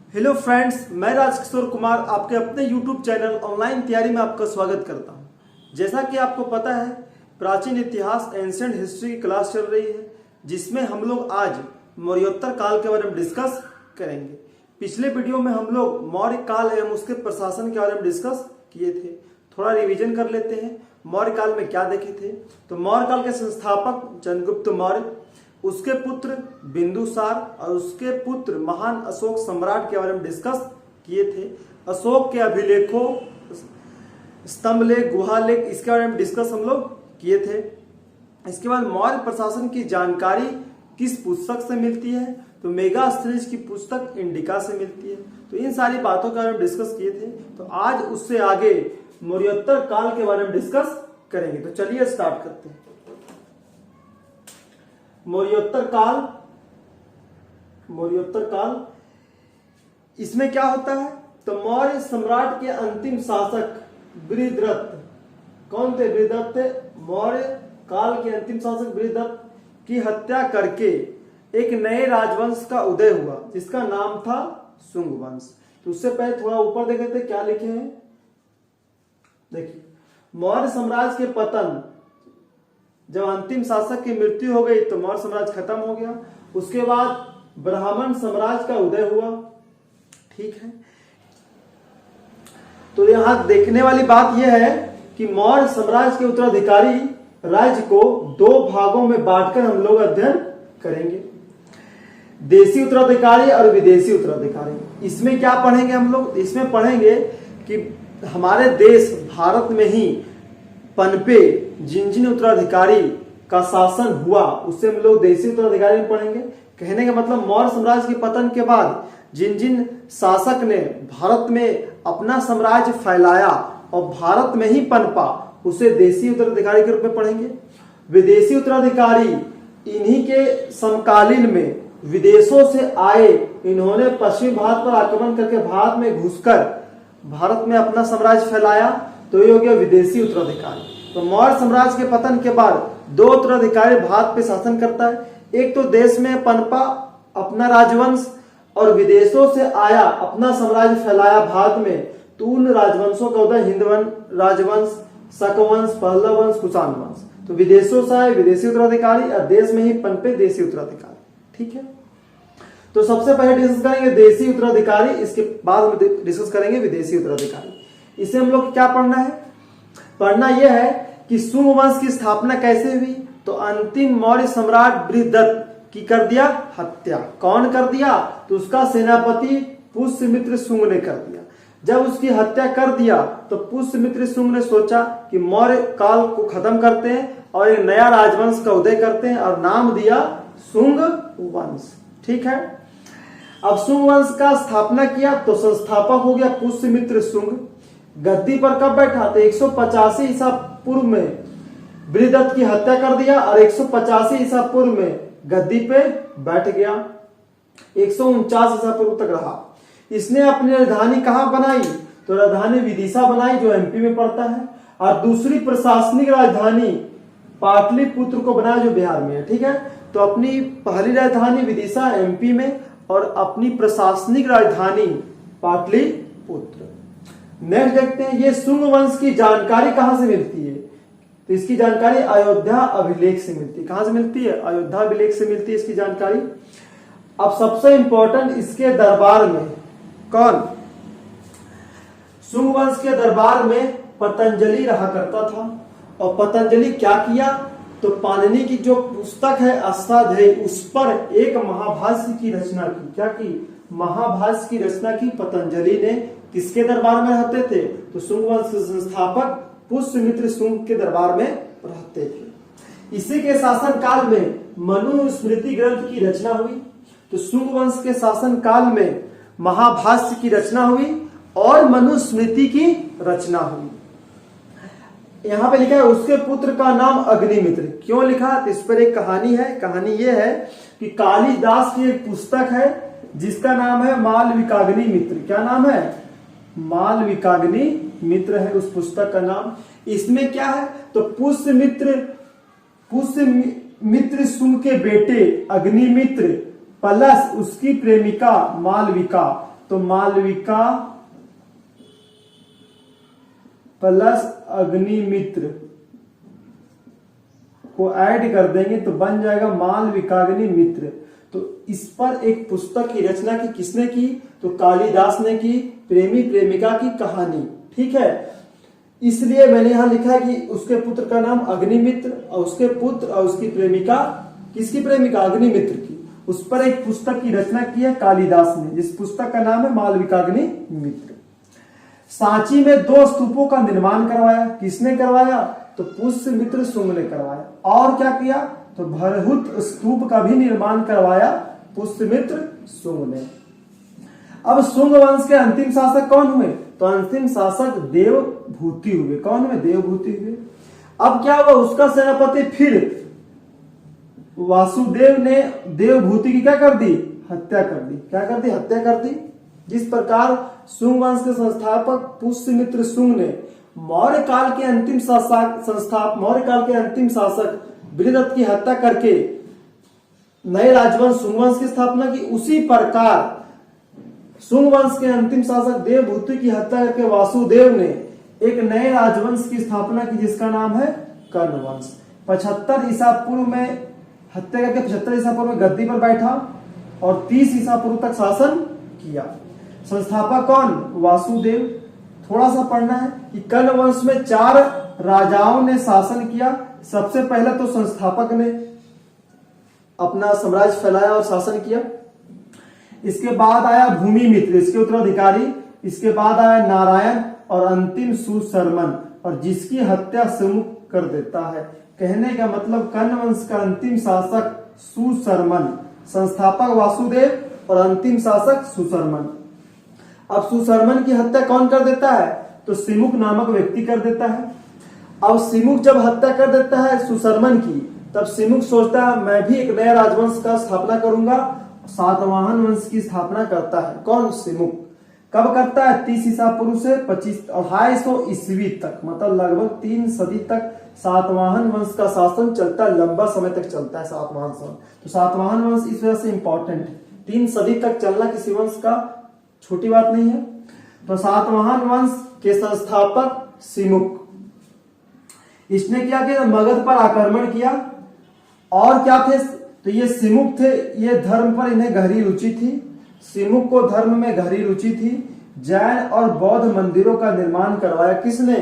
Hello friends, मैं राजकिशोर कुमार आपके अपने यूट्यूब चैनल ऑनलाइन तैयारी में आपका स्वागत करता हूं। जैसा कि आपको पता है, प्राचीन इतिहास एंशिएंट हिस्ट्री की क्लास चल रही है, जिसमें हम लोग आज मौर्योत्तर काल के बारे में डिस्कस करेंगे। पिछले वीडियो में हम लोग मौर्य काल एवं उसके प्रशासन के बारे में डिस्कस किए थे। थोड़ा रिवीजन कर लेते हैं। मौर्य काल में क्या देखे थे? तो मौर्य काल के संस्थापक चंद्रगुप्त मौर्य, उसके पुत्र बिंदुसार और उसके पुत्र महान अशोक सम्राट के बारे में डिस्कस किए थे। अशोक के अभिलेखों, स्तंभलेख, गुहालेख, इसके बारे में डिस्कस हम लोग किए थे। इसके बाद मौर्य प्रशासन की जानकारी किस पुस्तक से मिलती है? तो मेगास्थनीज की पुस्तक इंडिका से मिलती है। तो इन सारी बातों के बारे में डिस्कस किए थे। तो आज उससे आगे मौर्योत्तर काल के बारे में डिस्कस करेंगे। तो चलिए स्टार्ट करते हैं। मौर्योत्तर काल इसमें क्या होता है? तो मौर्य सम्राट के अंतिम शासक बृहद्रथ, कौन थे? बृहद्रथ थे। मौर्य काल के अंतिम शासक बृहद्रथ की हत्या करके एक नए राजवंश का उदय हुआ, जिसका नाम था शुंग वंश। तो उससे पहले थोड़ा ऊपर देखे थे, क्या लिखे हैं? देखिए, मौर्य साम्राज्य के पतन, जब अंतिम शासक की मृत्यु हो गई तो मौर्य साम्राज्य खत्म हो गया। उसके बाद ब्राह्मण साम्राज्य का उदय हुआ। ठीक है, तो यहां देखने वाली बात यह है कि मौर्य साम्राज्य के उत्तराधिकारी राज्य को दो भागों में बांटकर हम लोग अध्ययन करेंगे, देशी उत्तराधिकारी और विदेशी उत्तराधिकारी। इसमें क्या पढ़ेंगे हम लोग? इसमें पढ़ेंगे कि हमारे देश भारत में ही पनपे जिन जिन उत्तराधिकारी का शासन हुआ, उससे हम लोग देशी उत्तराधिकारी में पढ़ेंगे। कहने का मतलब मौर्य साम्राज्य के पतन के बाद जिन जिन शासक ने भारत में अपना साम्राज्य फैलाया और भारत में ही पनपा, उसे देशी उत्तराधिकारी के रूप में पढ़ेंगे। विदेशी उत्तराधिकारी इन्हीं के समकालीन में विदेशों से आए, इन्होंने पश्चिमी भारत पर आक्रमण करके भारत में घुसकर भारत में अपना साम्राज्य फैलाया, तो ये हो गया विदेशी उत्तराधिकारी। तो मौर्य साम्राज्य के पतन के बाद दो उत्तराधिकारी भारत पे शासन करता है। एक तो देश में पनपा अपना राजवंश और विदेशों से आया, अपना साम्राज्य फैलाया भारत में, तो उन राजवंशों का उदय हिंदवंश, राजवंश, शकवंश, पल्लव वंश, कुषाण वंश। तो विदेशों से आए विदेशी उत्तराधिकारी और देश में ही पनपे देशी उत्तराधिकारी। ठीक है, तो सबसे पहले डिस्कस करेंगे देशी उत्तराधिकारी, इसके बाद में डिस्कस करेंगे विदेशी उत्तराधिकारी। इसे हम लोग क्या पढ़ना है? पढ़ना यह है कि शुंग वंश की स्थापना कैसे हुई? तो अंतिम मौर्य सम्राट बृहद्रथ की कर दिया हत्या। कौन कर दिया? तो उसका सेनापति पुष्यमित्र शुंग ने कर दिया। जब उसकी हत्या कर दिया तो पुष्यमित्र शुंग ने सोचा कि मौर्य काल को खत्म करते हैं और एक नया राजवंश का उदय करते हैं, और नाम दिया शुंग वंश। ठीक है, अब शुंग वंश का स्थापना किया तो संस्थापक हो गया पुष्यमित्र शुंग। गद्दी पर कब बैठा? तो 185 ईसा पूर्व में बृहद्रथ की हत्या कर दिया और 185 ईसा पूर्व में गद्दी पे बैठ गया। 149 ईसा पूर्व तक रहा। इसने अपनी राजधानी कहां बनाई? तो राजधानी विदिशा बनाई, जो एमपी में पड़ता है, और दूसरी प्रशासनिक राजधानी पाटलिपुत्र को बनाया, जो बिहार में है। ठीक है, तो अपनी पहली राजधानी विदिशा एमपी में और अपनी प्रशासनिक राजधानी पाटलिपुत्र। नेक्स्ट देखते हैं, ये शुंग वंश की जानकारी कहां से मिलती है? तो इसकी जानकारी अयोध्या अभिलेख से मिलती है। कहां से मिलती है? अयोध्या अभिलेख से मिलती है इसकी जानकारी। अब सबसे इंपॉर्टेंट, इसके दरबार में कौन? शुंग वंश के दरबार में पतंजलि रहा करता था। और पतंजलि क्या किया? तो पाणिनि की जो पुस्तक है अष्टाध्यायी, उस पर एक महाभाष्य की रचना की। क्या की? महाभाष्य की रचना की पतंजलि ने। किसके दरबार में रहते थे? तो शुंग वंश के संस्थापक पुष्यमित्र शुंग के दरबार में रहते थे। इसी के शासन काल में मनुस्मृति ग्रंथ की रचना हुई। तो शुंग वंश के शासन काल में महाभाष्य की रचना हुई और मनुस्मृति की रचना हुई। यहां पे लिखा है उसके पुत्र का नाम अग्निमित्र। क्यों लिखा? तो इस पर एक कहानी है। कहानी यह है कि कालिदास की एक पुस्तक है जिसका नाम है मालविकाग्नि मित्र। क्या नाम है? मालविकाग्नि मित्र है उस पुस्तक का नाम। इसमें क्या है? तो पुष्यमित्र शुंग के बेटे अग्निमित्र प्लस उसकी प्रेमिका मालविका, तो मालविका प्लस अग्निमित्र को ऐड कर देंगे तो बन जाएगा मालविकाग्निमित्र। तो इस पर एक पुस्तक की रचना की किसने की? तो कालिदास ने की, प्रेमी प्रेमिका की कहानी। ठीक है, इसलिए मैंने यहां लिखा है कि उसके पुत्र का नाम अग्निमित्र और उसके पुत्र और उसकी प्रेमिका, किसकी प्रेमिका? अग्निमित्र की। उस पर एक पुस्तक की रचना की है कालिदास ने, जिस पुस्तक का नाम है मालविकाग्निमित्र। सांची में 2 स्तूपों का निर्माण करवाया। किसने करवाया? तो पुष्यमित्र शुंग ने करवाया। और क्या किया? तो भरहुत स्तूप का भी निर्माण करवाया पुष्यमित्र शुंग ने। अब शुंग वंश के अंतिम शासक कौन हुए? तो अंतिम शासक देवभूति हुए। कौन हुए? देवभूति हुए। अब क्या हुआ? उसका सेनापति फिर वासुदेव ने देवभूति की क्या कर दी? हत्या कर दी। क्या कर दी? हत्या कर दी। जिस प्रकार शुंग वंश के संस्थापक पुष्यमित्र शुंग ने मौर्य काल के अंतिम शासक बृहदत्त की हत्या करके नए राजवंश शुंग वंश की स्थापना की, उसी प्रकार शुंग वंश के अंतिम शासक देवभूति की हत्या करके वासुदेव ने एक नए राजवंश की स्थापना की, जिसका नाम है कर्ण वंश। 75 ईसा पूर्व में हत्या करके 75 ईसा पूर्व में गद्दी पर बैठा और 30 ईसा पूर्व तक शासन किया। संस्थापक कौन? वासुदेव। थोड़ा सा पढ़ना है कि कर्ण वंश में 4 राजाओं ने शासन किया। सबसे पहले तो संस्थापक ने अपना साम्राज्य फैलाया और शासन किया। इसके बाद आया भूमिमित्र, इसके उत्तराधिकारी। इसके बाद आया नारायण और अंतिम सुशर्मन, और जिसकी हत्या सुमुख कर देता है। कहने का मतलब कर्ण वंश का अंतिम शासक सुशर्मन, संस्थापक वासुदेव और अंतिम शासक सुशर्मन। अब सुशर्मन की हत्या कौन कर देता है? तो सिमुक नामक व्यक्ति कर देता है। अब सिमुक जब हत्या कर देता है सुशर्मन की, तब सिमुक सोचता है मैं भी एक नया राजवंश का स्थापना करूंगा। सातवाहन वंश की स्थापना करता है। कौन? सिमुक। कब करता है? 30 ईसा पूर्व से 250 ईस्वी तक, मतलब लगभग 3 सदी तक सातवाहन वंश का शासन चलता है। लंबा समय तक चलता है सातवाहन वंश। तो सातवाहन वंश इस वजह से इंपॉर्टेंट है। 3 सदी तक चलना किसी वंश का छोटी बात नहीं है। तो सातवाहन वंश के संस्थापक सिमुक, इसने क्या किया? मगध पर आक्रमण किया। और क्या थे? तो ये सिमुक थे। ये धर्म पर इन्हें गहरी रुचि थी। सिमुक को धर्म में गहरी रुचि थी। जैन और बौद्ध मंदिरों का निर्माण करवाया। किसने?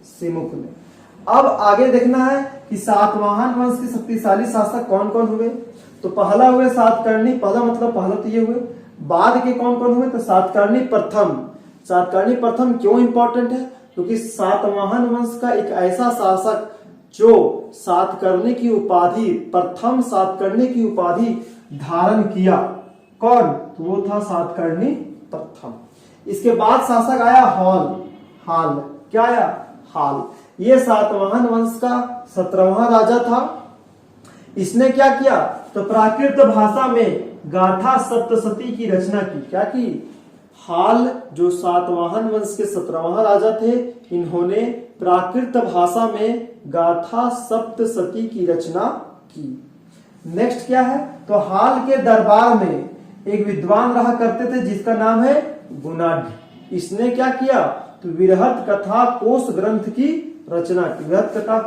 सिमुक ने। अब आगे देखना है कि सातवाहन वंश के शक्तिशाली शासक कौन कौन हुए। तो पहला हुए सातकर्णी। पहला मतलब पहला तो ये हुए। बाद के कौन कौन हुए? तो सातकर्णी प्रथम। सातकर्णी प्रथम क्यों इंपॉर्टेंट है? क्योंकि सातवाहन वंश का एक ऐसा शासक जो सातकर्णी की उपाधि, प्रथम सातकर्णी की उपाधि धारण किया। कौन? तो वो था सातकर्णी प्रथम। इसके बाद शासक आया हाल। क्या आया? हाल। ये सातवाहन वंश का 17वां राजा था। इसने क्या किया? तो प्राकृत भाषा में गाथा सप्तशती की रचना की। क्या की? हाल जो सातवाहन वंश के 17वां राजा थे, इन्होंने प्राकृत भाषा में गाथा सप्तशती की रचना की। नेक्स्ट क्या है? तो हाल के दरबार में एक विद्वान रहा करते थे जिसका नाम है गुणाढ्य। इसने क्या किया? तो विरहत कथा कोश ग्रंथ की रचना की। विरहत कथा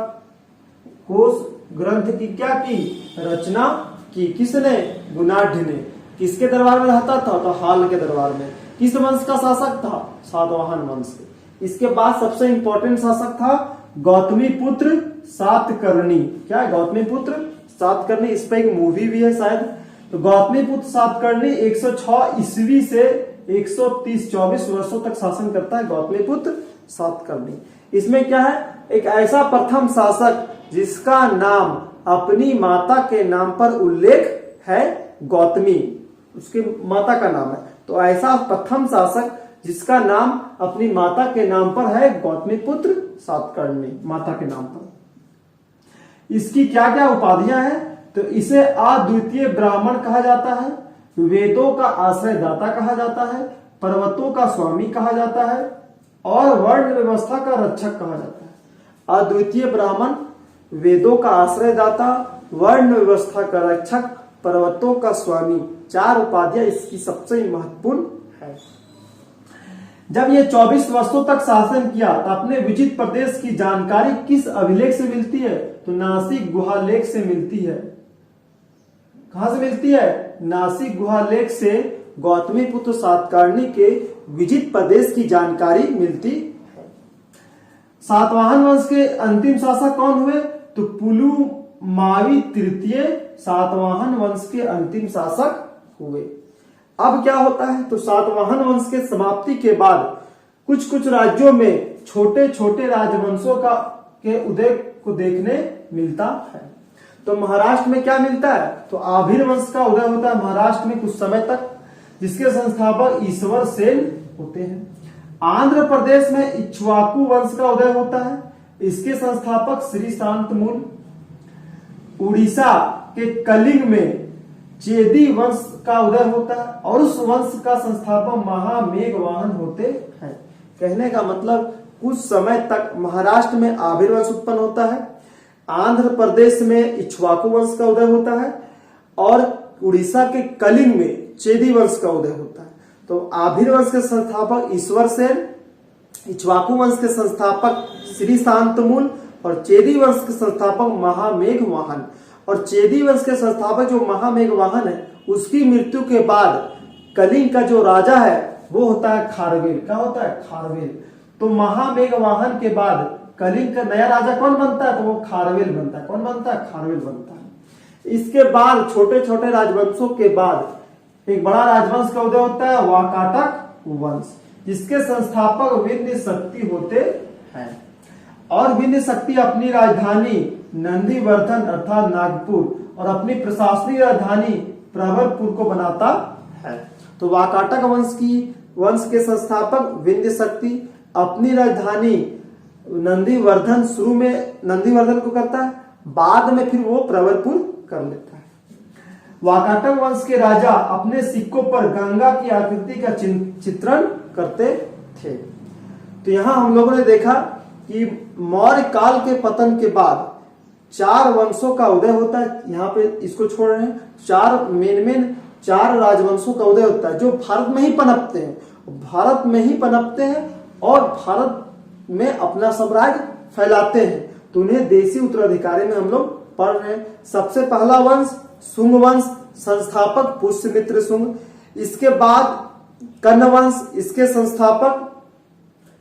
कोश ग्रंथ की क्या की? रचना की। किसने? गुणाढ्य ने। किसके दरबार में रहता था? तो हाल के दरबार में। किस वंश का शासक था? सातवाहन वंश। इसके बाद सबसे इंपॉर्टेंट शासक था गौतमी पुत्र सातकर्णी। क्या है? गौतमी पुत्र सातकर्णी। इस पर एक मूवी भी है शायद। तो गौतमी पुत्र सातकर्णी 106 ईस्वी से 130 24 वर्षों तक शासन करता है गौतमी पुत्र सातकर्णी। इसमें क्या है? एक ऐसा प्रथम शासक जिसका नाम अपनी माता के नाम पर उल्लेख है, गौतमी उसकी माता का नाम है। तो ऐसा प्रथम शासक जिसका नाम अपनी माता के नाम पर है, गौतमी पुत्र सातकर्णी, माता के नाम पर। इसकी क्या क्या उपाधियां हैं? तो इसे अद्वितीय ब्राह्मण कहा जाता है, वेदों का आश्रयदाता कहा जाता है, पर्वतों का स्वामी कहा जाता है और वर्ण व्यवस्था का रक्षक कहा जाता है। अद्वितीय ब्राह्मण, वेदों का आश्रयदाता, वर्ण व्यवस्था का रक्षक, पर्वतों का स्वामी, 4 उपाधियां इसकी सबसे महत्वपूर्ण है। जब ये 24 वर्षों तक शासन किया तो अपने विजित प्रदेश की जानकारी किस अभिलेख से मिलती है? तो नासिक गुहालेख से मिलती है। कहां से मिलती है? नासिक गुहालेख से गौतमीपुत्र सातकर्णी के विजित प्रदेश की जानकारी मिलती है। सातवाहन वंश के अंतिम शासक कौन हुए? तो पुलुमावी तृतीय सातवाहन वंश के अंतिम शासक हुए। अब क्या होता है? तो सातवाहन वंश के समाप्ति के बाद कुछ कुछ राज्यों में छोटे छोटे राजवंशों के उदय को देखने मिलता है। तो महाराष्ट्र में क्या मिलता है? तो आभिर वंश का उदय होता है महाराष्ट्र में कुछ समय तक, जिसके संस्थापक ईश्वर सेन होते हैं। आंध्र प्रदेश में इक्ष्वाकु वंश का उदय होता है, इसके संस्थापक श्री शांतमूल। उड़ीसा के कलिंग में चेदी वंश का उदय होता है और उस वंश का संस्थापक महामेघवाहन होते हैं। कहने का मतलब कुछ समय तक महाराष्ट्र में आभिर वंश उत्पन्न होता है, आंध्र प्रदेश में इक्ष्वाकु वंश का उदय होता है और उड़ीसा के कलिंग में चेदी वंश का उदय होता है। तो आभिर वंश के संस्थापक ईश्वर सेन, इक्ष्वाकु वंश के संस्थापक श्री शांतमूल और चेदी वंश के संस्थापक महामेघवाहन। और चेदी वंश के संस्थापक जो महामेघवाहन है, उसकी मृत्यु के बाद कलिंग का जो राजा है वो होता है खारवेल। क्या होता है? खारवेल। तो महामेघवाहन के बाद कलिंग का नया राजा कौन बनता है? तो वो खारवेल बनता है। कौन बनता है? खारवेल बनता है। इसके बाद छोटे छोटे राजवंशों के बाद एक बड़ा राजवंश का उदय होता है वाकाटक वंश, जिसके संस्थापक विंध्य शक्ति होते हैं। और विंध्य शक्ति अपनी राजधानी नंदीवर्धन अर्थात नागपुर और अपनी प्रशासनिक राजधानी प्रवरपुर को बनाता है। तो वाकाटक वंश के संस्थापक विंध्य शक्ति अपनी राजधानी नंदीवर्धन, शुरू में नंदीवर्धन को करता है, बाद में फिर वो प्रवरपुर कर लेता है। वाकाटक वंश के राजा अपने सिक्कों पर गंगा की आकृति का चित्रण करते थे। तो यहां हम लोगों ने देखा कि मौर्य काल के पतन के बाद 4 वंशों का उदय होता है। यहाँ पे इसको छोड़ रहे हैं, 4 राजवंशों का उदय होता है जो भारत में ही पनपते हैं और भारत में अपना साम्राज्य फैलाते हैं। तो उन्हें देसी उत्तराधिकारी में हम लोग पढ़ रहे हैं। सबसे पहला वंश शुंग वंश, संस्थापक पुष्यमित्र शुंग। इसके बाद कर्ण वंश, इसके संस्थापक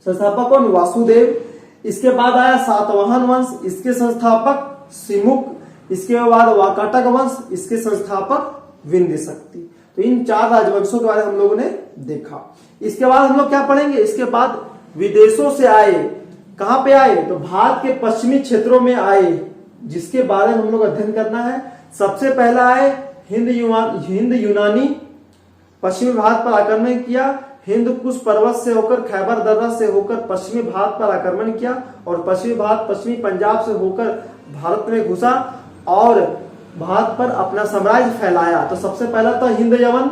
कौन? वासुदेव। इसके बाद आया सातवाहन वंश, इसके संस्थापक सिमुक। इसके बाद वाकाटक वंश, इसके संस्थापक विंध्य शक्ति। तो इन 4 राजवंशों के बारे में हम लोगों ने देखा। इसके बाद हम लोग क्या पढ़ेंगे? इसके बाद विदेशों से आए। कहां पे आए? तो भारत के पश्चिमी क्षेत्रों में आए, जिसके बारे में हम लोग अध्ययन करना है। सबसे पहला आए हिंद यूनानी, पश्चिमी भारत पर आक्रमण किया। हिंद कुश पर्वत से होकर खैबर दर्रा से होकर पश्चिमी भारत पर आक्रमण किया और पश्चिमी पंजाब से होकर भारत में घुसा और भारत पर अपना साम्राज्य फैलाया। तो सबसे पहला था हिंद यवन,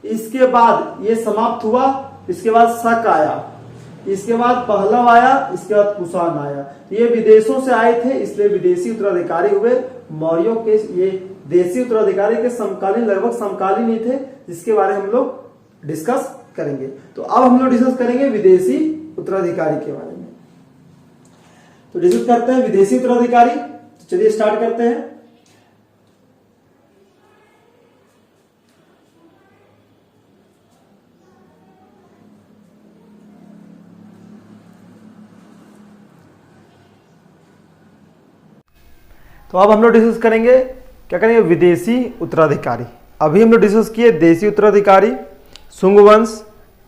इसके बाद ये समाप्त हुआ। इसके बाद शक आया, इसके बाद पहलव आया, इसके बाद कुषाण आया। ये विदेशों से आए थे, इसलिए विदेशी उत्तराधिकारी हुए। मौर्यों के ये देशी उत्तराधिकारी के समकालीन, लगभग समकालीन ही थे, जिसके बारे में हम लोग डिस्कस करेंगे। तो अब हम लोग डिस्कस करेंगे विदेशी उत्तराधिकारी के बारे में। तो डिस्कस करते हैं विदेशी उत्तराधिकारी। चलिए स्टार्ट करते हैं। तो अब हम लोग डिस्कस करेंगे, क्या करेंगे? विदेशी उत्तराधिकारी। अभी हम लोग डिस्कस किए देशी उत्तराधिकारी, शुंग वंश,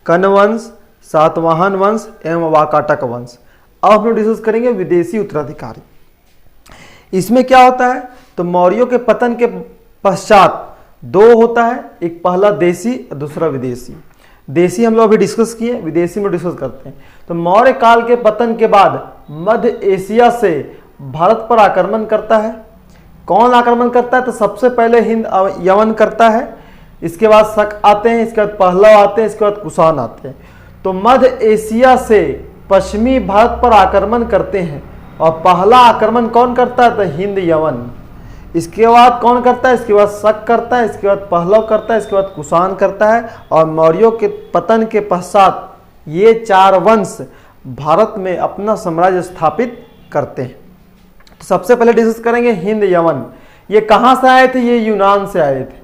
कर्ण वंश, सातवाहन वंश एवं वाकाटक वंश। अब हम लोग डिस्कस करेंगे विदेशी उत्तराधिकारी। इसमें क्या होता है? तो मौर्यों के पतन के पश्चात 2 होता है, एक पहला देशी और दूसरा विदेशी। देशी हम लोग अभी डिस्कस किए, विदेशी में डिस्कस करते हैं। तो मौर्य काल के पतन के बाद मध्य एशिया से भारत पर आक्रमण करता है। कौन आक्रमण करता है? तो सबसे पहले हिंद यवन करता है, इसके बाद शक आते हैं, इसके बाद पहलव आते हैं, इसके बाद कुषाण आते हैं। तो मध्य एशिया से पश्चिमी भारत पर आक्रमण करते हैं और पहला आक्रमण कौन करता है? तो हिंद यवन। इसके बाद कौन करता है? इसके बाद शक करता है, इसके बाद पहलव करता है, इसके बाद कुषाण करता है। और मौर्यों के पतन के पश्चात ये 4 वंश भारत में अपना साम्राज्य स्थापित करते हैं। तो सबसे पहले डिस्कस करेंगे हिंद यवन। ये कहाँ से आए थे? ये यूनान से आए थे।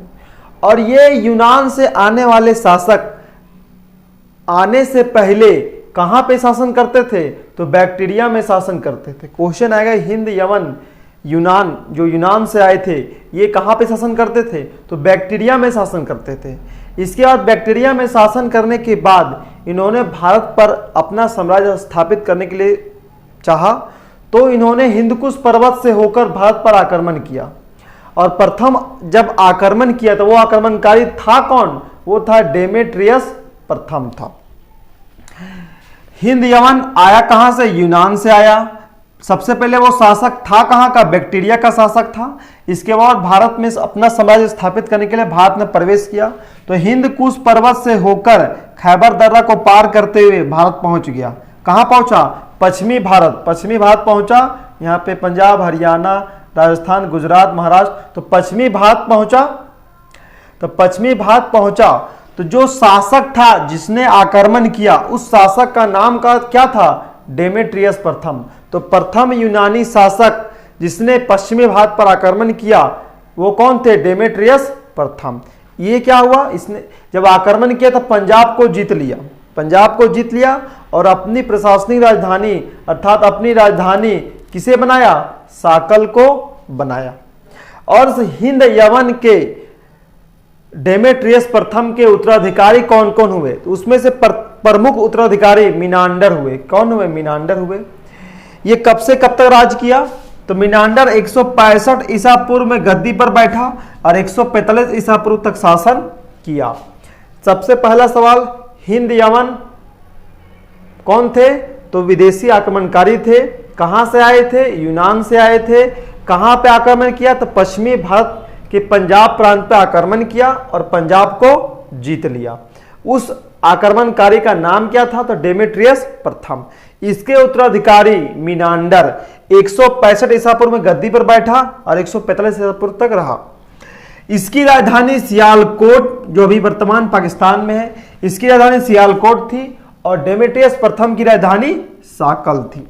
और ये यूनान से आने वाले शासक आने से पहले कहाँ पे शासन करते थे? तो बैक्टीरिया में शासन करते थे। क्वेश्चन आएगा हिंद यवन यूनान, जो यूनान से आए थे, ये कहाँ पे शासन करते थे? तो बैक्टीरिया में शासन करते थे। इसके बाद बैक्टीरिया में शासन करने के बाद इन्होंने भारत पर अपना साम्राज्य स्थापित करने के लिए चाहा, तो इन्होंने हिंदकुश पर्वत से होकर भारत पर आक्रमण किया। और प्रथम जब आक्रमण किया तो वो आक्रमणकारी था कौन? वो था डेमेट्रियस प्रथम था। हिंद यवन आया कहां से? यूनान से आया। सबसे पहले वो शासक था कहां का? बैक्टीरिया का शासक था। इसके बाद भारत में अपना साम्राज्य स्थापित करने के लिए भारत ने प्रवेश किया। तो हिंदकुश पर्वत से होकर खैबर दर्रा को पार करते हुए भारत पहुंच गया। कहां पहुंचा? पश्चिमी भारत। पश्चिमी भारत पहुंचा, यहाँ पे पंजाब, हरियाणा, राजस्थान, गुजरात, महाराष्ट्र, तो पश्चिमी भारत पहुंचा। तो पश्चिमी भारत पहुंचा तो जो शासक था जिसने आक्रमण किया, उस शासक का नाम का क्या था? डेमेट्रियस प्रथम। तो प्रथम यूनानी शासक जिसने पश्चिमी भारत पर आक्रमण किया वो कौन थे? डेमेट्रियस प्रथम। ये क्या हुआ? इसने जब आक्रमण किया तो पंजाब को जीत लिया। पंजाब को जीत लिया और अपनी प्रशासनिक राजधानी अर्थात अपनी राजधानी किसे बनाया? साकल को बनाया। और हिंद यवन के डेमेट्रियस प्रथम के उत्तराधिकारी कौन कौन हुए? तो उसमें से प्रमुख उत्तराधिकारी मिनांडर हुए। कौन हुए? मिनांडर हुए। ये कब से कब तक राज किया? तो मिनांडर 165 ईसा पूर्व में गद्दी पर बैठा और 145 ईसा पूर्व तक शासन किया। सबसे पहला सवाल, हिंद यवन कौन थे? तो विदेशी आक्रमणकारी थे। कहां से आए थे? यूनान से आए थे। कहां पे आक्रमण किया? तो पश्चिमी भारत के पंजाब प्रांत पे आक्रमण किया और पंजाब को जीत लिया। उस आक्रमणकारी का नाम क्या था? तो डेमेट्रियस प्रथम। इसके उत्तराधिकारी मिनांडर 165 ईसा पूर्व में गद्दी पर बैठा और 145 ईसा पूर्व तक रहा। इसकी राजधानी सियालकोट, जो अभी वर्तमान पाकिस्तान में है, इसकी राजधानी सियालकोट थी और डेमेट्रियस प्रथम की राजधानी साकल थी।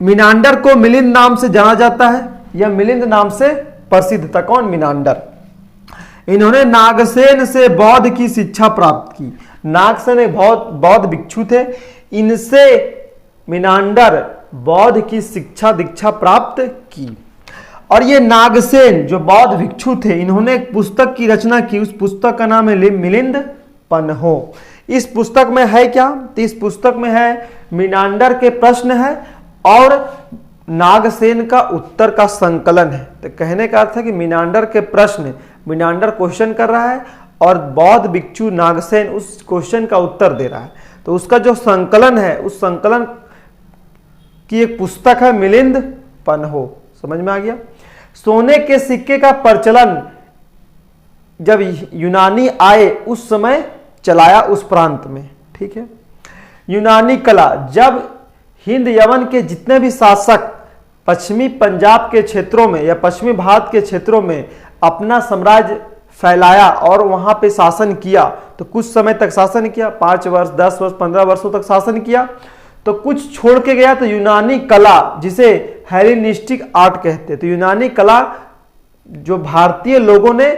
मिनांडर को मिलिंद नाम से जाना जाता है, यह मिलिंद नाम से प्रसिद्ध था। कौन? मिनांडर। इन्होंने नागसेन से बौद्ध की शिक्षा प्राप्त की। नागसेन एक बौद्ध भिक्षु थे। इनसे मिनांडर बौद्ध की शिक्षा दीक्षा प्राप्त की। और ये नागसेन जो बौद्ध भिक्षु थे, इन्होंने एक पुस्तक की रचना की। उस पुस्तक का नाम है मिलिंद पन्हो। इस पुस्तक में है क्या? तो इस पुस्तक में है मिनांडर के प्रश्न है और नागसेन का उत्तर का संकलन है। तो कहने का अर्थ है कि मिनांडर के प्रश्न, मिनांडर क्वेश्चन कर रहा है और बौद्ध भिक्षु नागसेन उस क्वेश्चन का उत्तर दे रहा है। तो उसका जो संकलन है, उस संकलन की एक पुस्तक है मिलिंद पन्हो। समझ में आ गया? सोने के सिक्के का प्रचलन जब यूनानी आए उस समय चलाया उस प्रांत में। ठीक है। यूनानी कला, जब हिंद यवन के जितने भी शासक पश्चिमी पंजाब के क्षेत्रों में या पश्चिमी भारत के क्षेत्रों में अपना साम्राज्य फैलाया और वहां पे शासन किया, तो कुछ समय तक शासन किया, 5 वर्ष, 10 वर्ष, 15 वर्षों तक शासन किया, तो कुछ छोड़ के गया। तो यूनानी कला, जिसे हेलेनिस्टिक आर्ट कहते हैं, तो यूनानी कला जो भारतीय लोगों ने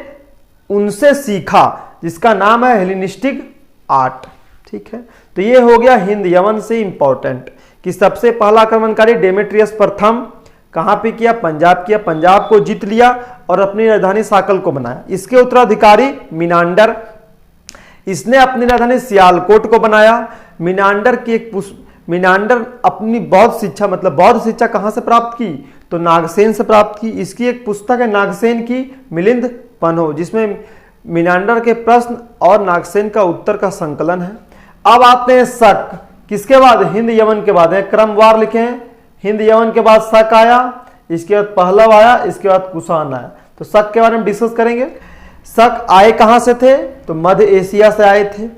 उनसे सीखा, जिसका नाम है हेलेनिस्टिक आर्ट। ठीक है। तो ये हो गया हिंद यवन से इंपॉर्टेंट कि सबसे पहला आक्रमणकारी डेमेट्रियस प्रथम कहां पे किया? पंजाब किया। पंजाब को जीत लिया और अपनी राजधानी साकल को बनाया। इसके उत्तराधिकारी मिनांडर, इसने अपनी राजधानी सियालकोट को बनाया। मिनांडर अपनी बौद्ध शिक्षा, मतलब बौद्ध शिक्षा कहां से प्राप्त की? तो नागसेन से प्राप्त की। इसकी एक पुस्तक है नागसेन की, मिलिंद पन्हो, जिसमें मिनांडर के प्रश्न और नागसेन का उत्तर का संकलन है। अब आते हैं शक। किसके बाद? हिंद यवन के बाद है। क्रमवार लिखे हैं। हिंद यवन के बाद शक आया, इसके बाद पहलव आया, इसके बाद कुषाण आया। तो शक के बारे में डिस्कस करेंगे। शक आए कहां से थे? तो मध्य एशिया से आए थे।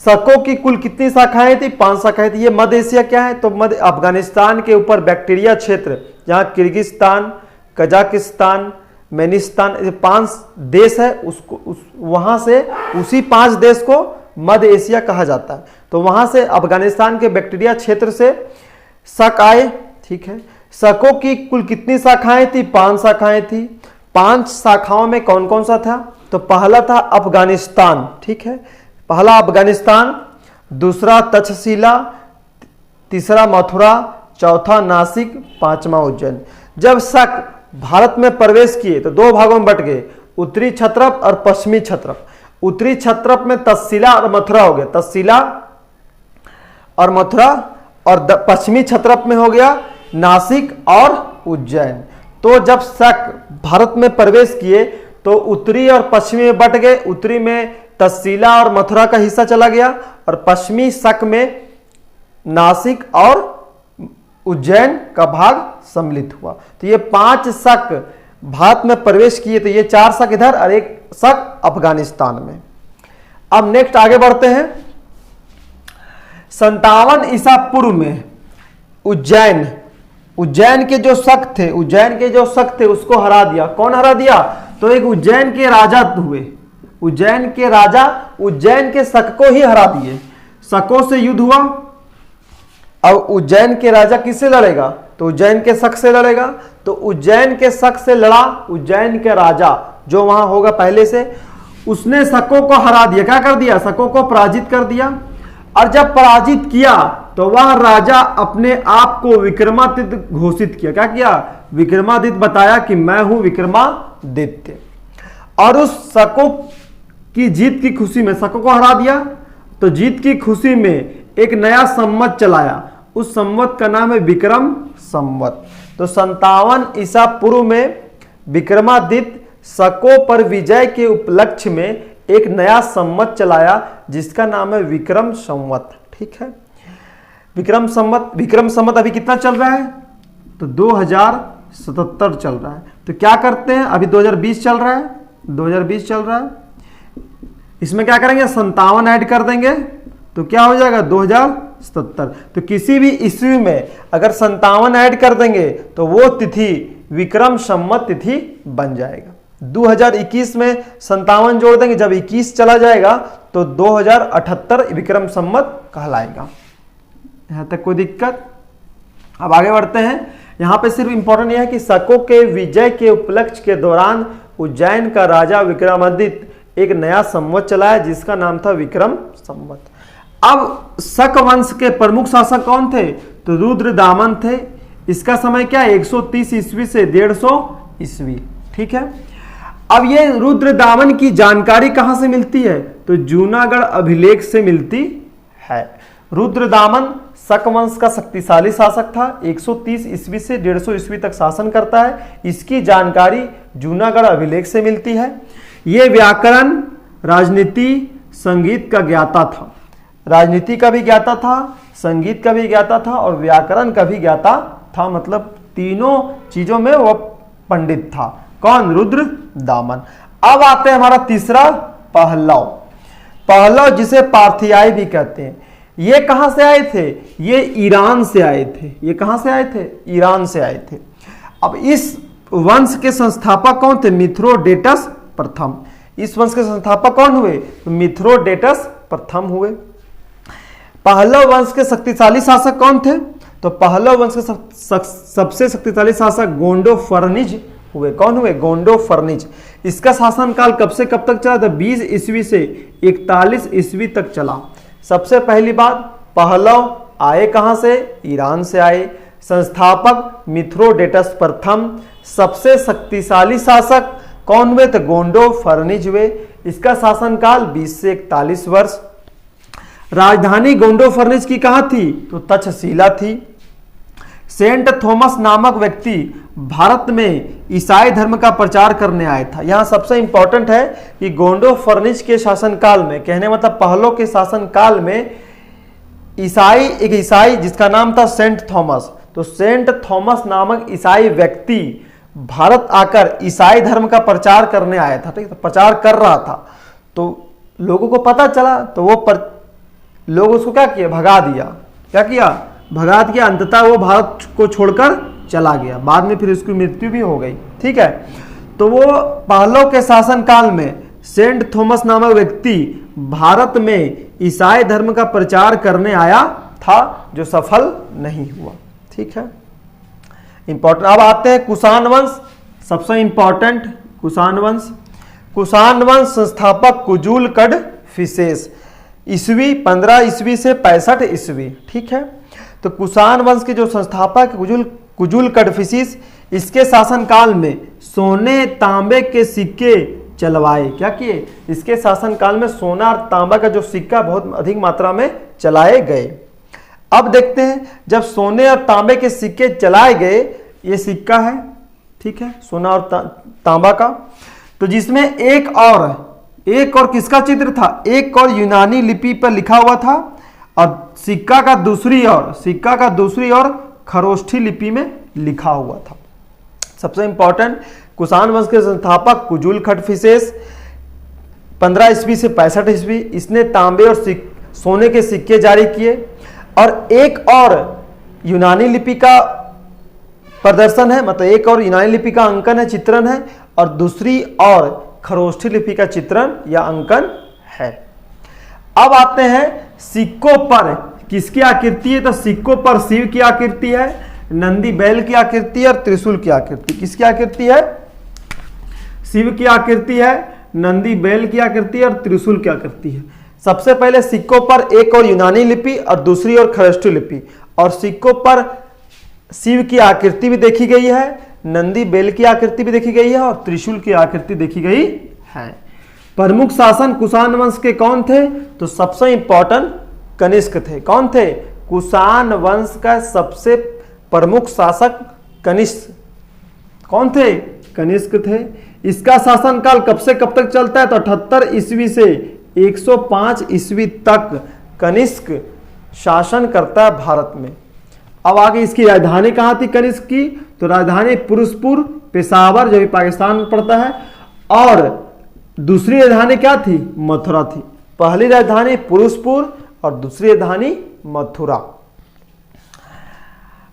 शकों की कुल कितनी शाखाएं थी? 5 शाखाएं थी। ये मध्य एशिया क्या है? तो मध्य अफगानिस्तान के ऊपर बैक्टीरिया क्षेत्र, जहां किर्गिस्तान, कजाकिस्तान, मेनिस्तान, ये 5 देश है, उसको वहां से उसी 5 देश को मध्य एशिया कहा जाता है। तो वहां से अफगानिस्तान के बैक्टीरिया क्षेत्र से शक आए, ठीक है। शकों की कुल कितनी शाखाएं थी? 5 शाखाएं थी। 5 शाखाओं में कौन कौन सा था? तो पहला था अफगानिस्तान, ठीक है, पहला अफगानिस्तान, दूसरा तक्षशिला, तीसरा मथुरा, चौथा नासिक, 5वां उज्जैन। जब शक भारत में प्रवेश किए तो 2 भागों में बट गए, उत्तरी क्षत्रप और पश्चिमी क्षत्रप। उत्तरी क्षत्रप में तक्षशिला और मथुरा हो गया, तक्षशिला और मथुरा, और पश्चिमी क्षत्रप में हो गया नासिक और उज्जैन। तो जब शक भारत में प्रवेश किए तो उत्तरी और पश्चिमी में बट गए। उत्तरी में तक्षशिला और मथुरा का हिस्सा चला गया और पश्चिमी शक में नासिक और उज्जैन का भाग सम्मिलित हुआ। तो ये 5 शक भारत में प्रवेश किए, तो ये 4 शक इधर और 1 शक अफगानिस्तान में। अब नेक्स्ट आगे बढ़ते हैं। 57 ईसा पूर्व में उज्जैन के जो शक थे उसको हरा दिया। कौन हरा दिया? तो एक उज्जैन के राजा हुए, उज्जैन के राजा उज्जैन के शक को ही हरा दिए। शकों से युद्ध हुआ। अब उज्जैन के राजा किससे लड़ेगा? तो उज्जैन के शक से लड़ेगा। तो उज्जैन के शक से लड़ा उज्जैन के राजा जो वहां होगा पहले से, उसने शकों को हरा दिया। क्या कर दिया? शकों को पराजित कर दिया। और जब पराजित किया तो वह राजा अपने आप को विक्रमादित्य घोषित किया। क्या किया? विक्रमादित्य बताया कि मैं हूं विक्रमादित्य। और उस शकों की जीत की खुशी में शकों को हरा दिया। तो जीत की खुशी में एक नया संवत चलाया। उस संवत का नाम है विक्रम संवत। तो 57 ईसा पूर्व में विक्रमादित्य शकों पर विजय के उपलक्ष्य में एक नया संवत चलाया जिसका नाम है विक्रम संवत, ठीक है। विक्रम संवत अभी कितना चल रहा है? तो 2077 चल रहा है। तो क्या करते हैं, अभी 2020 चल रहा है, 2020 चल रहा है, इसमें क्या करेंगे? 57 ऐड कर देंगे तो क्या हो जाएगा? 2077। तो किसी भी ईस्वी में अगर 57 ऐड कर देंगे तो वो तिथि विक्रम संवत तिथि बन जाएगा। 2021 में 57 जोड़ देंगे, जब 21 चला जाएगा तो 2078 विक्रम संवत कहलाएगा। यहां तक कोई दिक्कत? अब आगे बढ़ते हैं। यहां पे सिर्फ इंपॉर्टेंट यह है कि शकों के विजय के उपलक्ष्य के दौरान उज्जैन का राजा विक्रमादित्य एक नया संवत चलाया जिसका नाम था विक्रम संवत। अब शक वंश के प्रमुख शासक कौन थे? तो रुद्रदामन थे। इसका समय क्या है? 130 ईस्वी से 150 ईस्वी, ठीक है। अब ये रुद्रदामन की जानकारी कहां से मिलती है? तो जूनागढ़ अभिलेख से मिलती है। रुद्रदामन शक वंश का शक्तिशाली शासक था। 130 ईस्वी से 150 ईस्वी तक शासन करता है। इसकी जानकारी जूनागढ़ अभिलेख से मिलती है। ये व्याकरण, राजनीति, संगीत का ज्ञाता था। राजनीति का भी ज्ञाता था, संगीत का भी ज्ञाता था और व्याकरण का भी ज्ञाता था। मतलब तीनों चीजों में वो पंडित था। कौन? रुद्रदामन। अब आते हैं हमारा तीसरा, पहलव। पहलव जिसे पार्थियाई भी कहते हैं। ये कहां से आए थे? ये ईरान से आए थे। ये कहां से आए थे? ईरान से आए थे। अब इस वंश के संस्थापक कौन थे? मिथ्रोडेटस प्रथम। इस वंश के संस्थापक कौन हुए? तो मिथ्रोडेटस प्रथम हुए। पहलव वंश के शक्तिशाली शासक कौन थे? तो पहलव वंश के सबसे शक्तिशाली शासक गोंडोफर्निज हुए। कौन हुए? गोंडोफर्निज। इसका शासनकाल कब से कब तक चला था? 20 ईस्वी से 41 ईस्वी तक चला। सबसे पहली बात, पहलव आए कहां से? ईरान से आए। संस्थापक मिथ्रोडेटस प्रथम। सबसे शक्तिशाली शासक कौन हुए? तो गोंडोफर्निज हुए। इसका शासनकाल 20 से 41 वर्ष। राजधानी गोंडोफर्निज की कहां थी? तो तक्षशिला थी। सेंट थॉमस नामक व्यक्ति भारत में ईसाई धर्म का प्रचार करने आया था। यहां सबसे इंपॉर्टेंट है कि गोंडोफर्निज के शासनकाल में, कहने मतलब पहलों के शासनकाल में, एक ईसाई जिसका नाम था सेंट थॉमस, तो सेंट थॉमस नामक ईसाई व्यक्ति भारत आकर ईसाई धर्म का प्रचार करने आया था। ठीक है, तो प्रचार कर रहा था, तो लोगों को पता चला, तो वो लोग उसको क्या किया? भगा दिया। क्या किया? भगा दिया। अंततः वो भारत को छोड़कर चला गया। बाद में फिर उसकी मृत्यु भी हो गई। ठीक है, तो वो पहलों के शासनकाल में सेंट थॉमस नामक व्यक्ति भारत में ईसाई धर्म का प्रचार करने आया था, जो सफल नहीं हुआ। ठीक है, इंपॉर्टेंट। अब आते हैं कुषाण वंश, सबसे इंपॉर्टेंट कुषाण वंश। कुषाण वंश संस्थापक कुजूल कडफिसेस, ईस्वी 15 ईस्वी से 65 ईस्वी। ठीक है, तो कुषाण वंश के जो संस्थापक कुजूल कडफिसेस, इसके शासनकाल में सोने तांबे के सिक्के चलवाए। क्या किए? इसके शासनकाल में सोना और तांबा का जो सिक्का बहुत अधिक मात्रा में चलाए गए। अब देखते हैं, जब सोने और तांबे के सिक्के चलाए गए, ये सिक्का है, ठीक है, सोना और तांबा का, तो जिसमें एक और किसका चित्र था? एक और यूनानी लिपि पर लिखा हुआ था, और सिक्का का दूसरी ओर खरोष्ठी लिपि में लिखा हुआ था। सबसे इंपॉर्टेंट, कुषाण वंश के संस्थापक कुजूल कडफिसेस 15 ईस्वी से 65 ईस्वी, इसने तांबे और सोने के सिक्के जारी किए, और एक और यूनानी लिपि का प्रदर्शन है, मतलब एक और यूनानी लिपि का अंकन है, चित्रण है, और दूसरी और खरोष्ठी लिपि का चित्रण या अंकन है। अब आते हैं सिक्कों पर किसकी आकृति है? तो सिक्कों पर शिव की आकृति है, नंदी बैल की आकृति है और त्रिशूल की आकृति। किसकी आकृति है? शिव की आकृति है, नंदी बैल की आकृति है और त्रिशूल की आकृति है। सबसे पहले सिक्कों पर एक और यूनानी लिपि और दूसरी ओर खरोष्ठी लिपि, और सिक्कों पर शिव की आकृति भी देखी गई है, नंदी बैल की आकृति भी देखी गई है और त्रिशूल की आकृति देखी गई है। प्रमुख शासन कुषाण वंश के कौन थे? तो सबसे इंपॉर्टेंट कनिष्क थे। कौन थे? कुषाण वंश का सबसे प्रमुख शासक कनिष्क। कौन थे? कनिष्क थे। इसका शासनकाल कब से कब तक चलता है? तो 78 ईस्वी से 105 ईस्वी तक कनिष्क शासन करता है भारत में। अब आगे इसकी राजधानी कहाँ थी कनिष्क की? तो राजधानी फिरोजपुर, पेशावर जो भी पाकिस्तान में पड़ता है, और दूसरी राजधानी क्या थी? मथुरा थी। पहली राजधानी फिरोजपुर और दूसरी राजधानी मथुरा।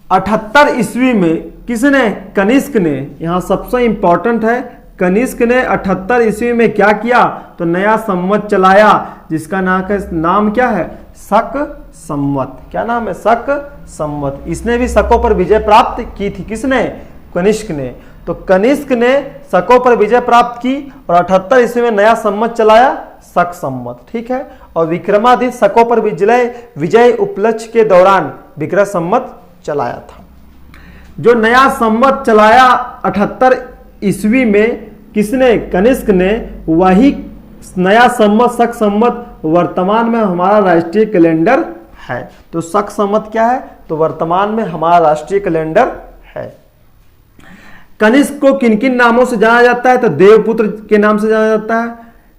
78 ईस्वी में किसने? कनिष्क ने। यहां सबसे इंपॉर्टेंट है, कनिष्क ने 78 ईस्वी में क्या किया? तो नया संवत चलाया, जिसका नाम क्या है? शक संवत। क्या नाम है? शक संवत। इसने भी शकों पर विजय प्राप्त की थी। किसने? कनिष्क ने। तो कनिष्क ने शकों पर विजय प्राप्त की और 78 ईस्वी में नया संवत चलाया, शक संवत। ठीक है, और विक्रमादित्य शकों पर विजय उपलक्ष्य के दौरान विक्रम संवत चलाया था। जो नया संवत चलाया 78 ईस्वी में किसने? कनिष्क ने। वही नया संवत शक संवत वर्तमान में हमारा राष्ट्रीय कैलेंडर है। तो शक संवत क्या है? तो वर्तमान में हमारा राष्ट्रीय कैलेंडर है। कनिष्क को किन किन नामों से जाना जाता है? तो देवपुत्र के नाम से जाना जाता है,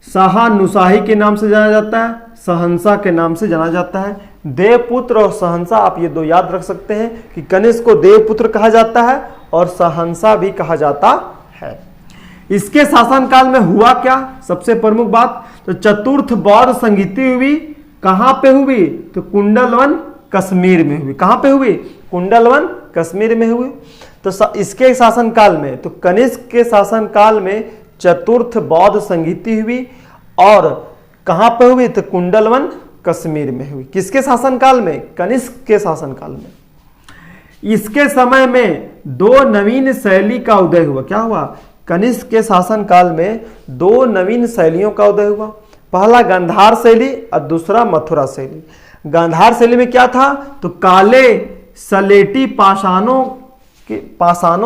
शाहनुशाही के नाम से जाना जाता है, सहंसा के नाम से जाना जाता है। देवपुत्र और सहंसा, आप ये दो याद रख सकते हैं कि कनिष्क को देवपुत्र कहा जाता है और सहंसा भी कहा जाता है। इसके शासनकाल में हुआ क्या? सबसे प्रमुख बात, तो चतुर्थ बौद्ध संगीति हुई। कहां पे हुई? तो कुंडलवन कश्मीर में हुई। कहां पे हुई? कुंडलवन कश्मीर में हुई। तो इसके शासनकाल में, तो कनिष्क के शासनकाल में चतुर्थ बौद्ध संगीति हुई, और कहां पे हुई? तो कुंडलवन कश्मीर में हुई। किसके शासनकाल में? कनिष्क के शासनकाल में। इसके समय में दो नवीन शैली का उदय हुआ। क्या हुआ? कनिष्क के शासनकाल में दो नवीन शैलियों का उदय हुआ। पहला गांधार शैली और दूसरा मथुरा शैली। गांधार शैली में क्या था? तो काले सलेटी पाषाणों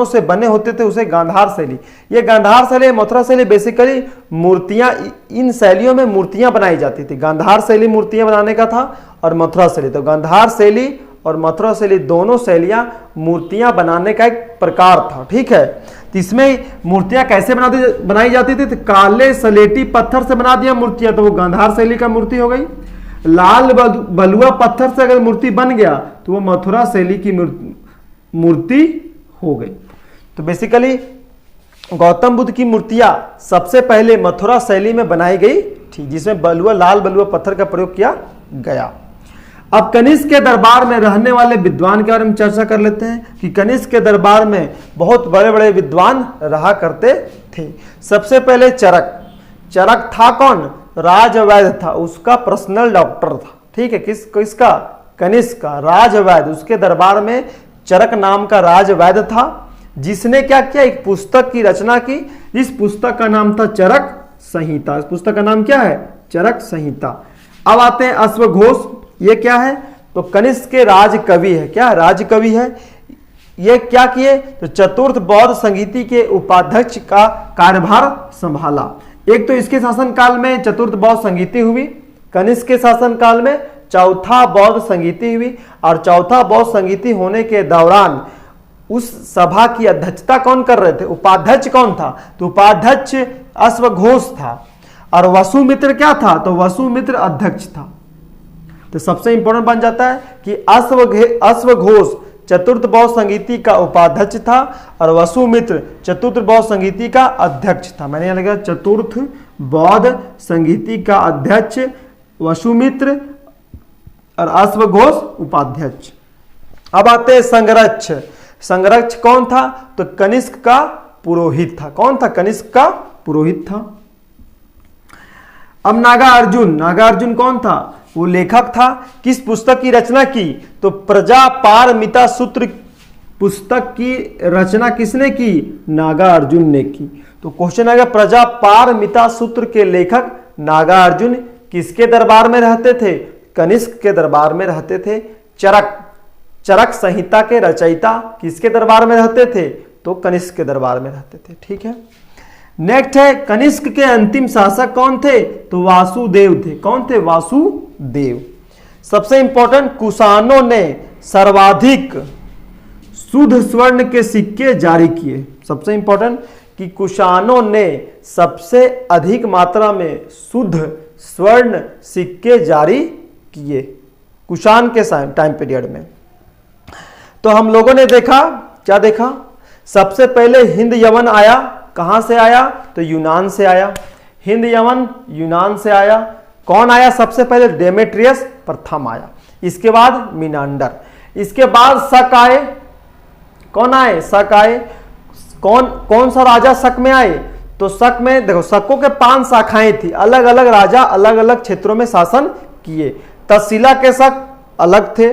से बने होते थे, उसे गांधार शैली। ये गांधार शैली, मथुरा शैली बेसिकली मूर्तियां, इन शैलियों में मूर्तियां बनाई जाती थी। गांधार शैली मूर्तियां बनाने का था और मथुरा शैली, तो गांधार शैली और मथुरा शैली दोनों शैलियां मूर्तियां बनाने का एक प्रकार था। ठीक है, तो इसमें मूर्तियां कैसे बनाई जाती थी? तो काले सलेटी पत्थर से बना दिया मूर्तियां, तो वो गांधार शैली का मूर्ति हो गई। लाल बलुआ पत्थर से अगर मूर्ति बन गया तो वो मथुरा शैली की मूर्ति हो गई। तो बेसिकली गौतम बुद्ध की मूर्तियां सबसे पहले मथुरा शैली में बनाई गई थी, जिसमें लाल बलुआ पत्थर का प्रयोग किया गया। अब कनिष्क के दरबार में रहने वाले विद्वान के बारे में चर्चा कर लेते हैं कि कनिष्क के दरबार में बहुत बड़े बड़े विद्वान रहा करते थे। सबसे पहले चरक। चरक था कौन? राजवैद्य था, उसका पर्सनल डॉक्टर था। ठीक है, किसका? कनिष्क का। राजवैद्य, उसके दरबार में चरक नाम का राजवैद्य था, जिसने क्या किया? एक पुस्तक की रचना की, जिस पुस्तक का नाम था चरक संहिता। इस पुस्तक का नाम क्या है? चरक संहिता। अब आते हैं अश्वघोष। ये क्या है? तो कनिष्क के राजकवि है। क्या राजकवि है? ये क्या किए? तो चतुर्थ बौद्ध संगीति के उपाध्यक्ष का कार्यभार संभाला। एक तो इसके शासनकाल में चतुर्थ बौद्ध संगीति हुई, कनिष्क के शासनकाल में चौथा बौद्ध संगीति हुई, और चौथा बौद्ध संगीति होने के दौरान उस सभा की अध्यक्षता कौन कर रहे थे? उपाध्यक्ष कौन था? तो उपाध्यक्ष अश्वघोष था, और वसुमित्र क्या था? तो वसुमित्र अध्यक्ष था। तो सबसे इंपॉर्टेंट बन जाता है कि अश्वघोष चतुर्थ बौद्ध संगीति का उपाध्यक्ष था, और वसुमित्र चतुर्थ बौद्ध संगीति का अध्यक्ष था। मैंने यहां लिखा चतुर्थ बौद्ध संगीति का अध्यक्ष वसुमित्र और अश्वघोष उपाध्यक्ष। अब आते हैं संगरक्ष। संगरक्ष कौन था? तो कनिष्क का पुरोहित था। कौन था? कनिष्क का पुरोहित था। अब नागार्जुन। नागार्जुन कौन था? वो लेखक था। किस पुस्तक की रचना की? तो प्रजापारमिता सूत्र पुस्तक की रचना किसने की? नागार्जुन ने की। तो क्वेश्चन आएगा, प्रजापारमिता सूत्र के लेखक नागार्जुन किसके दरबार में रहते थे? कनिष्क के दरबार में रहते थे। चरक संहिता के रचयिता किसके दरबार में रहते थे? तो कनिष्क के दरबार में रहते थे। ठीक है, नेक्स्ट है कनिष्क के अंतिम शासक कौन थे? तो वासुदेव थे। कौन थे? वासुदेव। सबसे इंपॉर्टेंट, कुषाणों ने सर्वाधिक शुद्ध स्वर्ण के सिक्के जारी किए। सबसे इंपॉर्टेंट कि कुषाणों ने सबसे अधिक मात्रा में शुद्ध स्वर्ण सिक्के जारी किए कुषाण के टाइम पीरियड में। तो हम लोगों ने देखा, क्या देखा? सबसे पहले हिंद यवन आया। कहां से आया? तो यूनान से आया। हिंद यवन यूनान से आया। कौन आया सबसे पहले? डेमेट्रियस प्रथम आया। इसके बाद मिनांडर। इसके बाद शक आए। कौन आए? शक आए। कौन सा राजा शक में आए? तो शक में देखो, शकों के 5 शाखाएं थी। अलग अलग राजा अलग अलग क्षेत्रों में शासन किए। तक्षशिला के शक अलग थे,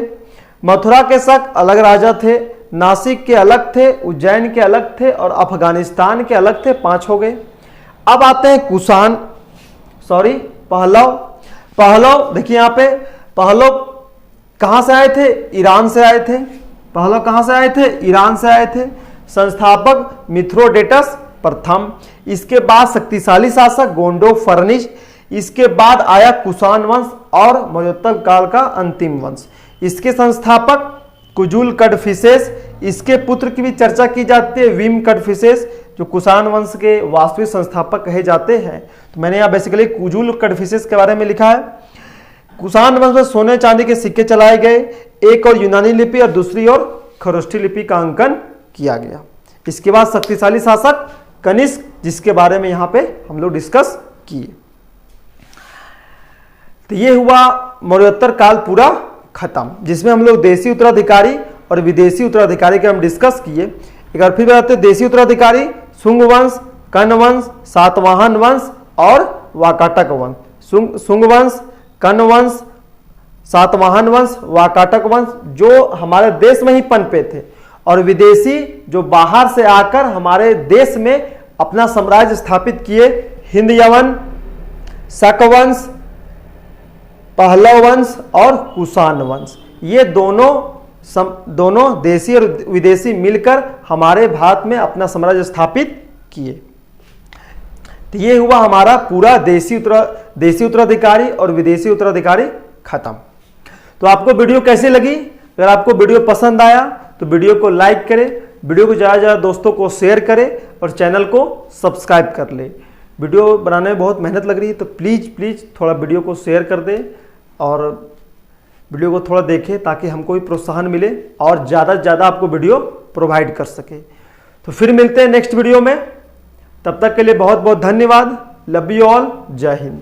मथुरा के शक अलग राजा थे, नासिक के अलग थे, उज्जैन के अलग थे, और अफगानिस्तान के अलग थे। 5 हो गए। अब आते हैं पहलव। पहलव देखिए यहाँ पे, पहलव कहां से आए थे? ईरान से आए थे। पहलव कहां से आए थे? ईरान से आए थे। संस्थापक मिथ्रोडेटस प्रथम। इसके बाद शक्तिशाली शासक गोंडो फर्निश। इसके बाद आया कुषाण वंश और मौर्योत्तर काल का अंतिम वंश। इसके संस्थापक कुजुल कड़फिसेस। इसके पुत्र की भी चर्चा की जाती है, विम कड़फिसेस, जो कुषाण वंश के वास्तविक संस्थापक कहे जाते हैं। तो मैंने यहाँ बेसिकली कुजुल कड़फिसेस के बारे में लिखा है। कुषाण वंश में सोने चांदी के सिक्के चलाए गए। एक और यूनानी लिपि और दूसरी ओर खरोष्ठी लिपि का अंकन किया गया। इसके बाद शक्तिशाली शासक कनिष्क, जिसके बारे में यहाँ पे हम लोग डिस्कस किए। तो ये हुआ मौर्योत्तर काल पूरा खत्म, जिसमें हम लोग देशी उत्तराधिकारी और विदेशी उत्तराधिकारी के हम डिस्कस किए। एक बार फिर बताते हैं, देशी उत्तराधिकारी शुंग वंश, कर्ण वंश, सातवाहन वंश और वाकाटक वंश। शुंग वंश, कर्ण वंश, सातवाहन वंश, वाकाटक वंश जो हमारे देश में ही पनपे थे, और विदेशी जो बाहर से आकर हमारे देश में अपना साम्राज्य स्थापित किए। हिंद यवन, शक वंश, पहलव वंश और कुषाण वंश, ये दोनों देशी और विदेशी मिलकर हमारे भारत में अपना साम्राज्य स्थापित किए। तो ये हुआ हमारा पूरा देशी उत्तराधिकारी और विदेशी उत्तराधिकारी खत्म। तो आपको वीडियो कैसी लगी? अगर आपको वीडियो पसंद आया तो वीडियो को लाइक करें, वीडियो को ज़्यादा से ज़्यादा दोस्तों को शेयर करें और चैनल को सब्सक्राइब कर ले। वीडियो बनाने में बहुत मेहनत लग रही है, तो प्लीज़ थोड़ा वीडियो को शेयर कर दें और वीडियो को थोड़ा देखें, ताकि हमको भी प्रोत्साहन मिले और ज़्यादा से ज़्यादा आपको वीडियो प्रोवाइड कर सके। तो फिर मिलते हैं नेक्स्ट वीडियो में, तब तक के लिए बहुत बहुत धन्यवाद। लव यू ऑल, जय हिंद।